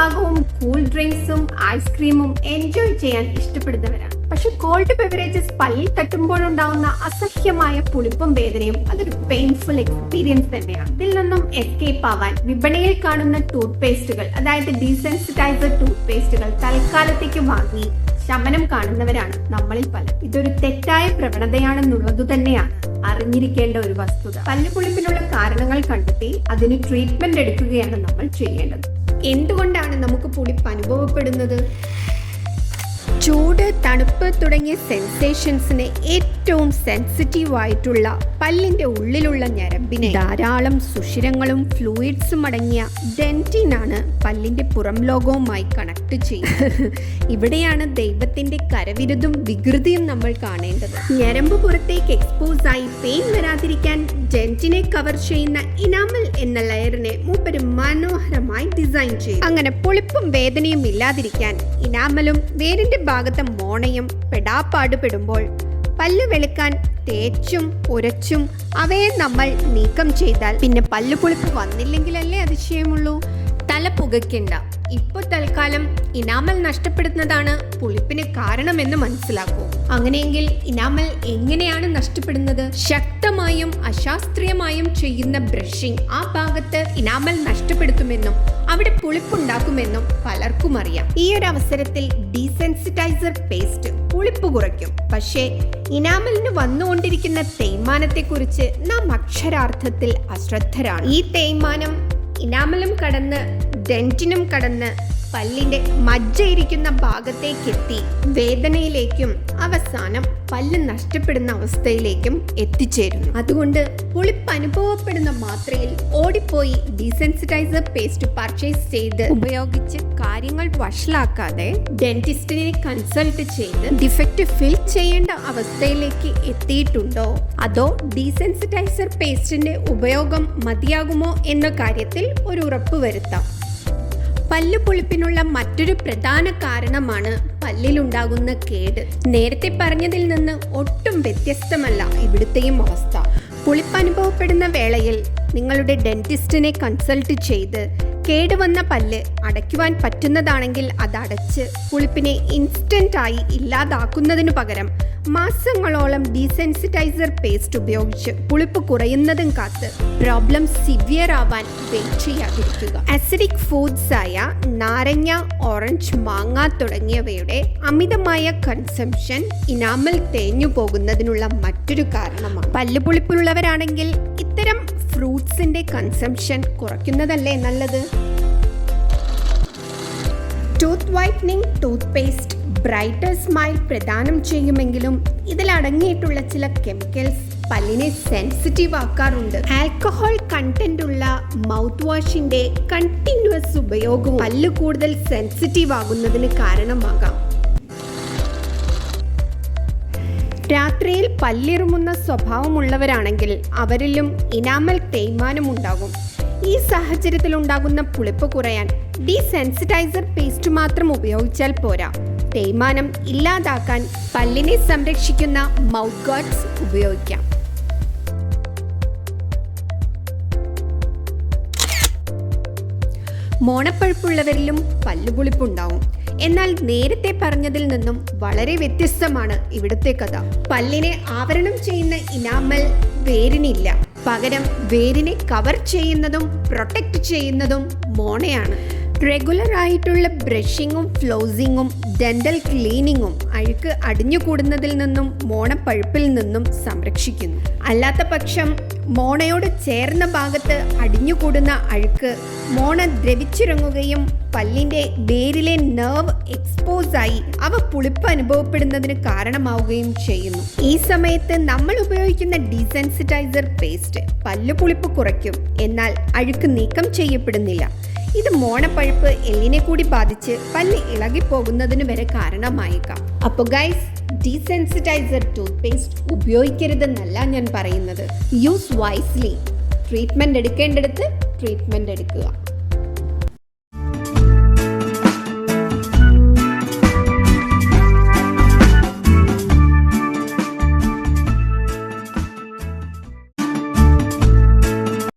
ഭൂരിഭാഗവും കൂൾ ഡ്രിങ്ക്സും ഐസ്ക്രീമും എൻജോയ് ചെയ്യാൻ ഇഷ്ടപ്പെടുന്നവരാണ്. പക്ഷെ കോൾഡ് ബെവറേജസ് പല്ലിൽ തട്ടുമ്പോഴുണ്ടാവുന്ന അസഹ്യമായ പുളിപ്പും വേദനയും അതൊരു പെയിൻഫുൾ എക്സ്പീരിയൻസ് തന്നെയാണ്. ഇതിൽ നിന്നും എസ്കേപ്പ് ആവാൻ വിപണിയിൽ കാണുന്ന ടൂത്ത് പേസ്റ്റുകൾ, അതായത് ഡീസെൻസിറ്റൈസർ ടൂത്ത് പേസ്റ്റുകൾ തൽക്കാലത്തേക്ക് വാങ്ങി ശമനം കാണുന്നവരാണ് നമ്മളിൽ പലർ. ഇതൊരു തെറ്റായ പ്രവണതയാണെന്നുള്ളതു തന്നെയാണ് അറിഞ്ഞിരിക്കേണ്ട ഒരു വസ്തുത. പല്ലുപുളിപ്പിനുള്ള കാരണങ്ങൾ കണ്ടെത്തി അതിന് ട്രീറ്റ്മെന്റ് എടുക്കുകയാണ് നമ്മൾ ചെയ്യേണ്ടത്. എന്തുകൊണ്ടാണ് നമുക്ക് പുളിപ്പ് അനുഭവപ്പെടുന്നത്? ചൂട്, തണുപ്പ് തുടങ്ങിയ സെൻസേഷൻസിന് ഏറ്റവും സെൻസിറ്റീവ് ആയിട്ടുള്ള പല്ലിന്റെ ഉള്ളിലുള്ള ഞരമ്പിനെ ധാരാളം സുഷിരങ്ങളും ഫ്ലൂയിഡ്സും അടങ്ങിയ ഡെന്റിനാണ് പല്ലിന്റെ പുറം ലോകവുമായി കണക്ട് ചെയ്യുന്നത്. ഇവിടെയാണ് ദൈവത്തിന്റെ കരവിരുതും വികൃതിയും നമ്മൾ കാണേണ്ടത്. ഞരമ്പ് പുറത്തേക്ക് എക്സ്പോസ് ആയി പെയിൻ വരാതിരിക്കാൻ ഡെന്റിനെ കവർ ചെയ്യുന്ന ഇനാമൽ എന്ന ലെയറിനെ മൂപ്പര് മനോഹരമായി ഡിസൈൻ ചെയ്തു. അങ്ങനെ പുളിപ്പും വേദനയും ഇല്ലാതിരിക്കാൻ ഇനാമലും വേരിന്റെ ഭാഗത്തെ മോണയും പെടാപ്പാടുപെടുമ്പോൾ പല്ല് വെളുക്കാൻ തേച്ചും ഉരച്ചും അവയെ നമ്മൾ നീക്കം ചെയ്താൽ പിന്നെ പല്ലുപുളിപ്പ് വന്നില്ലെങ്കിലല്ലേ അതിശയമുള്ളൂ. തല പുകയ്ക്കണ്ട. ഇപ്പോൾ തൽക്കാലം ഇനാമൽ നഷ്ടപ്പെടുന്നതാണ് പുളിപ്പിന് കാരണമെന്ന് മനസ്സിലാക്കൂ. അങ്ങനെയെങ്കിൽ ഇനാമൽ എങ്ങനെയാണ് നഷ്ടപ്പെടുന്നത്? ശക്തമായും അശാസ്ത്രീയമായും ചെയ്യുന്ന ബ്രഷിംഗ് ആ ഭാഗത്ത് ഇനാമൽ നഷ്ടപ്പെടുത്തുമെന്നും അവിടെ പുളിപ്പുണ്ടാക്കുമെന്നും പലർക്കും അറിയാം. ഈ ഒരു അവസരത്തിൽ ഡീസെൻസിറ്റൈസർ പേസ്റ്റ് പുളിപ്പ് കുറയ്ക്കും. പക്ഷേ ഇനാമലിന് വന്നുകൊണ്ടിരിക്കുന്ന തേയ്മാനത്തെക്കുറിച്ച് നാം അക്ഷരാർത്ഥത്തിൽ അശ്രദ്ധരാണ്. ഈ തേയ്മാനം ഇനാമലും കടന്ന് ഡെന്റിനും കടന്ന് പല്ലിന്റെ മജ്ജയിരിക്കുന്ന ഭാഗത്തേക്കെത്തി വേദനയിലേക്കും അവസാനം പല്ല് നഷ്ടപ്പെടുന്ന അവസ്ഥയിലേക്കും എത്തിച്ചേരുന്നു. അതുകൊണ്ട് പുളിപ്പ് അനുഭവപ്പെടുന്ന മാത്രയിൽ ഓടിപ്പോയി ഡീസെൻസിറ്റൈസർ പേസ്റ്റ് പർച്ചേസ് ചെയ്ത് ഉപയോഗിച്ച് കാര്യങ്ങൾ വഷളാക്കാതെ ഡെന്റിസ്റ്റിനെ കൺസൾട്ട് ചെയ്ത് ഡിഫക്റ്റ് ഫിൽ ചെയ്യേണ്ട അവസ്ഥയിലേക്ക് എത്തിയിട്ടുണ്ടോ, അതോ ഡീസെൻസിറ്റൈസർ പേസ്റ്റിന്റെ ഉപയോഗം മതിയാകുമോ എന്ന കാര്യത്തിൽ ഒരു ഉറപ്പ് വരുത്താം. പല്ലുപുളിപ്പിനുള്ള മറ്റൊരു പ്രധാന കാരണമാണ് പല്ലിലുണ്ടാകുന്ന കേട്. നേരത്തെ പറഞ്ഞതിൽ നിന്ന് ഒട്ടും വ്യത്യസ്തമല്ല ഇവിടുത്തെയും അവസ്ഥ. പുളിപ്പ് അനുഭവപ്പെടുന്ന വേളയിൽ നിങ്ങളുടെ ഡെന്റിസ്റ്റിനെ കൺസൾട്ട് ചെയ്ത് കേടുവന്ന പല്ല് അടയ്ക്കുവാൻ പറ്റുന്നതാണെങ്കിൽ അതടച്ച് പുളിപ്പിനെ ഇൻസ്റ്റന്റ് ആയി ഇല്ലാതാക്കുന്നതിനു പകരം മാസങ്ങളോളം ഡീസെൻസിറ്റൈസർ പേസ്റ്റ് ഉപയോഗിച്ച് പുളിപ്പ് കുറയുന്നതും കാത്ത് പ്രോബ്ലം സിവിയർ ആവാൻ വെയിറ്റ് ചെയ്യാതിരിക്കുക. അസിഡിക് ഫുഡ്സ് ആയ നാരങ്ങ, ഓറഞ്ച്, മാങ്ങ തുടങ്ങിയവയുടെ അമിതമായ കൺസംഷൻ ഇനാമൽ തേഞ്ഞു പോകുന്നതിനുള്ള മറ്റൊരു കാരണമാണ്. പല്ലുപുളിപ്പുള്ളവരാണെങ്കിൽ ഇത്തരം ഫ്രൂട്ട്സിന്റെ കൺസംഷൻ കുറയ്ക്കുന്നതല്ലേ നല്ലത്. Tooth whitening tooth paste brighter smile പ്രദാനം ചെയ്യുമെങ്കിലും ഇതിലടങ്ങിയിട്ടുള്ള ചില കെമിക്കൽസ് പല്ലിനെ സെൻസിറ്റീവ് ആക്കാറുണ്ട്. ആൽക്കഹോൾ കണ്ടന്റ് ഉള്ള മൗത്ത് വാഷിന്റെ കണ്ടിന്യൂസ് ഉപയോഗവും പല്ല് കൂടുതൽ സെൻസിറ്റീവ് ആകുന്നതിന് കാരണമാകാം. രാത്രിയിൽ പല്ലിറുമുന്ന സ്വഭാവമുള്ളവരാണെങ്കിൽ അവരിലും ഇനാമൽ തേയ്മാനം ഉണ്ടാകും. ഈ സാഹചര്യത്തിൽ ഉണ്ടാകുന്ന പുളിപ്പ് കുറയാൻ ഡീസെൻസിറ്റൈസർ പേസ്റ്റ് മാത്രം ഉപയോഗിച്ചാൽ പോരാ. തേയ്മാനം ഇല്ലാതാക്കാൻ പല്ലിനെ സംരക്ഷിക്കുന്ന മൗത്ത് ഗാർഡ്സ് ഉപയോഗിക്കാം. മോണപ്പഴുപ്പുള്ളവരിലും പല്ലുപുളിപ്പുണ്ടാവും. എന്നാൽ നേരത്തെ പറഞ്ഞതിൽ നിന്നും വളരെ വ്യത്യസ്തമാണ് ഇവിടുത്തെ കഥ. പല്ലിനെ ആവരണം ചെയ്യുന്ന ഇനാമൽ വേരിനില്ല. പകരം വേരിനെ കവർ ചെയ്യുന്നതും പ്രൊട്ടക്റ്റ് ചെയ്യുന്നതും മോണയാണ്. റെഗുലർ ആയിട്ടുള്ള ബ്രഷിങ്ങും ഫ്ലോസിങ്ങും ഡെന്റൽ ക്ലീനിങ്ങും അഴുക്ക് അടിഞ്ഞുകൂടുന്നതിൽ നിന്നും മോണപ്പഴുപ്പിൽ നിന്നും സംരക്ഷിക്കുന്നു. അല്ലാത്ത പക്ഷം മോണയോട് ചേർന്ന ഭാഗത്ത് അടിഞ്ഞുകൂടുന്ന അഴുക്ക് മോണ ദ്രവിച്ചിറങ്ങുകയും പല്ലിന്റെ വേരിലെ നെർവ് എക്സ്പോസ് ആയി അവ പുളിപ്പ് അനുഭവപ്പെടുന്നതിന് കാരണമാവുകയും ചെയ്യുന്നു. ഈ സമയത്ത് നമ്മൾ ഉപയോഗിക്കുന്ന ഡീസെൻസിറ്റൈസർ പേസ്റ്റ് പല്ലു പുളിപ്പ് കുറയ്ക്കും, എന്നാൽ അഴുക്ക് നീക്കം ചെയ്യപ്പെടുന്നില്ല. ഇത് മോണപ്പഴുപ്പ് എല്ലിനെ കൂടി ബാധിച്ച് പല്ല് ഇളകിപ്പോകുന്നതിന് വരെ കാരണമായേക്കാം. അപ്പോൾ ഗൈസ്, ഡീസെൻസിറ്റൈസർ ടൂത്ത് പേസ്റ്റ് ഉപയോഗിക്കരുതെന്നല്ല ഞാൻ പറയുന്നത്. Use wisely. ട്രീറ്റ്മെൻറ്റ് എടുക്കേണ്ടടുത്ത് ട്രീറ്റ്മെൻറ്റ് എടുക്കുക.